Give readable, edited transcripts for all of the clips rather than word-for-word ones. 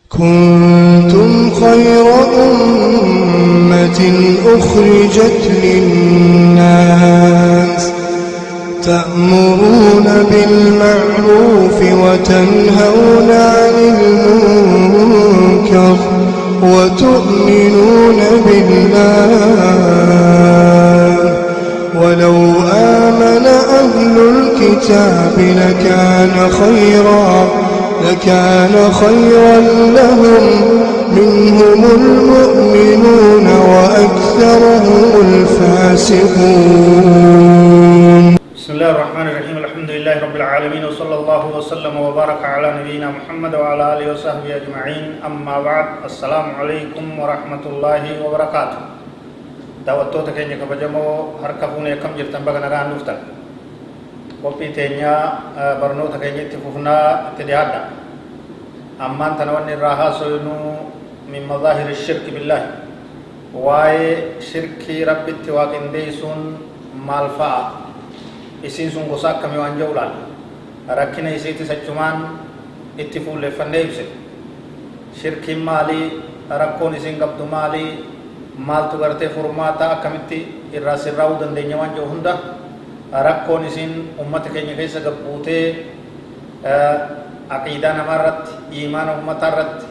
كنتم خير أمة أخرجت للناس تأمرون بالمعروف وتنهون عن المنكر وتؤمنون بالله ولو آمن أهل الكتاب لكان خيرا لهم منهم المؤمنون وأكثرهم الفاسقون. بسم الله الرحمن الرحيم. الحمد لله رب العالمين وصلى الله وسلم وبارك على نبينا محمد وعلى آله وصحبه أجمعين. أما بعد، السلام عليكم ورحمة الله وبركاته. دعوتك كينيا كبجمو هركبوني كم جرتن بغنا غان نفتن وفي تينيا برنو تكينيا تفوفنا تديادا أمان تنواني راها سوينو من مظاهر الشرك بالله واي شركي رب اتواقن ديسون مالفا isin sun gosa akkami waan jawlaan rakkina isiiti sachumaan itti fuulleffannee ibse shirkiin maalii rakkoon isin qabdu maalii maaltu gartee furmaata akkamitti irraa sirraa'uu dandeenya waan jiru hunda rakkoon isin ummata keenya keessa gabbuutee aqiidaa namaa irratti iimaana ummataa irratti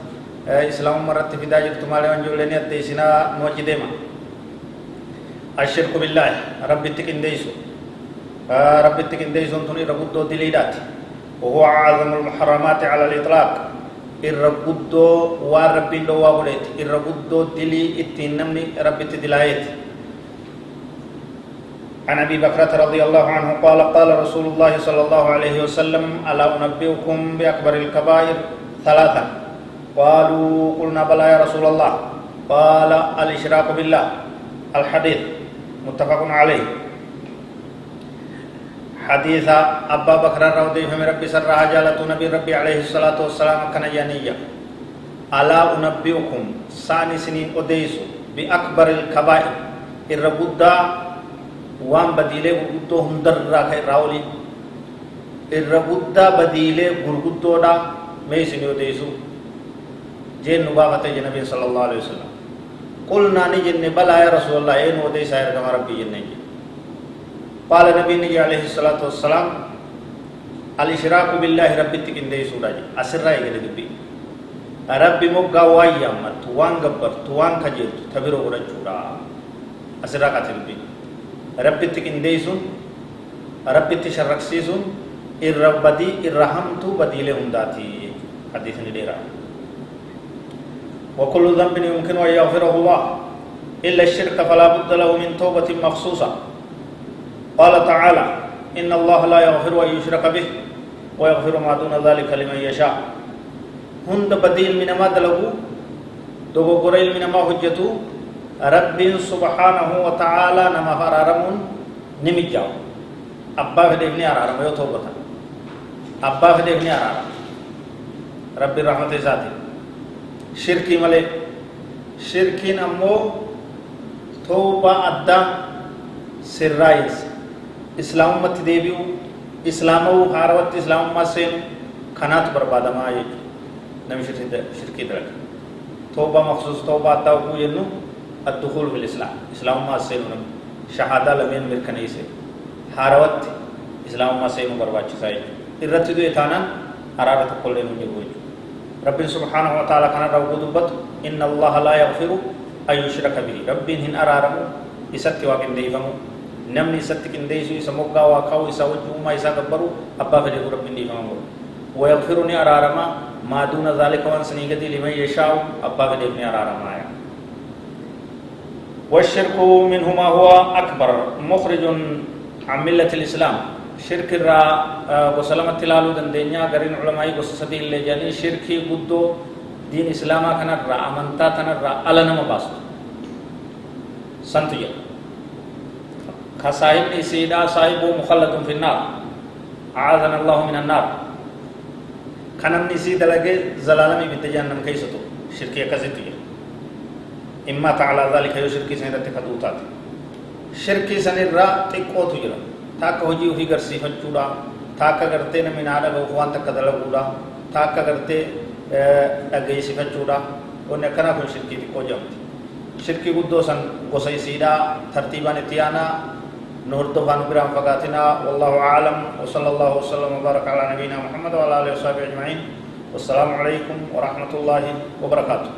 islaamummaa irratti fidaa jirtu maalee waan jiruleen adda isinaa nu wajji deema. Ashirku billaahi rabbitti qindeessu رب التكنديسون توني ربودو دليلات وهو أعظم المحرمات على الإطلاق الربودو ورب لو وولت الربودو دلي اتنمني رب التدلايت. عن أبي بكرة رضي الله عنه قال قال رسول الله صلى الله عليه وسلم ألا أنبئكم بأكبر الكبائر ثلاثا قالوا قلنا بلى يا رسول الله قال الإشراك بالله. الحديث متفق عليه. حديث أبا بكر رضي الله عنه ربي سرها جالة نبي ربي عليه الصلاة والسلام كان جانية ألا أنبئكم ساني سنين أديسو بأكبر الكبائر الربودة وان بديلة غرغدو هندر راكي راولي الربودة بديلة غرغدو دا ميسني أديسو جين نباغة جنبي صلى الله عليه وسلم قلنا نجن بلا يا رسول الله إن أديس آير كما ربي جنجي. قال النبي عليه الصلاة والسلام الإشراك بالله ربي تكندي سوراجي أسرع يجري دبي ربي مقا وايام توان غبر توان كجيل تبيرو غرا جورا أسرع كاتلبي ربي تكندي سون ربي تشرك سيسون الربدي الرحمتو بديله هنداتي حديث نديرا. وكل ذنب يمكن أن يغفره الله إلا الشرك فلا بد له من توبة مخصوصة. قال تعالى إن الله لا يغفر أن يشرك به ويغفر ما دون ذلك لمن يشاء. هند بديل من ما دلقوا دوغو قريل من ما حجتوا رب سبحانه وتعالى نما فرارمون نمجاو أبا فديبني أرارم يوتوبة أبا فديبني أرارم رب الرحمة ذاتي شركي ملك شركين أمو توبة أدى سرايس إسلام مت ديبيو إسلامو هاروت إسلام ما سين خنات بربادا ما يجو نمي شركي درك توبة مخصوص توبة تاوكو ينو الدخول في الإسلام إسلام ما سين شهادة لمن مركني سين هاروت إسلام ما سين برباد شساي الرتدو إثانا هرارة كل يوم يجوي. رب سبحانه وتعالى كان رواه دبت إن الله لا يغفر أن يشرك به رب هن أرارمو إسات واقن ديفمو نمني ستك إنديسو سموكا واقعو إسا وجوما إسا كبرو أبا فجه رب ديفمو ويغفرني أرارما ما دون ذلك وان سنيغتي لمن يشاء أبا فجه أرارما. والشرك منهما هو أكبر مخرج عن ملة الإسلام. شرك الرا وسلامة تلالو دندنيا غرين علماء وسسدي اللي جاني شركي قدو دين إسلاما كان الرا أمنتا كان الرا ألنا مباسط سنتيا كصاحب سيدا صاحب مخلد في النار أعاذنا الله من النار. كان النسي دلقي زلالمي بتجانم كيستو شركي كزتيا إما تعالى ذلك يشركي سنرة كدوتات شركي سنرة تقوتو جرا تاك هجي وفي غرسي فجودا تاك غرتي نمنادا غوفوان تك دلغودا تاك غرتي dhageessifachuudha wanni akkanaa kun shirkii xiqqoo jedhamti shirkii guddoo san gosa isiidhaa tartiibaan itti aanaa nu hordofaan biraan fagaatinaa wallaahu aclam وصلى الله وسلم وبارك على نبينا محمد وعلى اله وصحبه اجمعين والسلام عليكم ورحمه الله وبركاته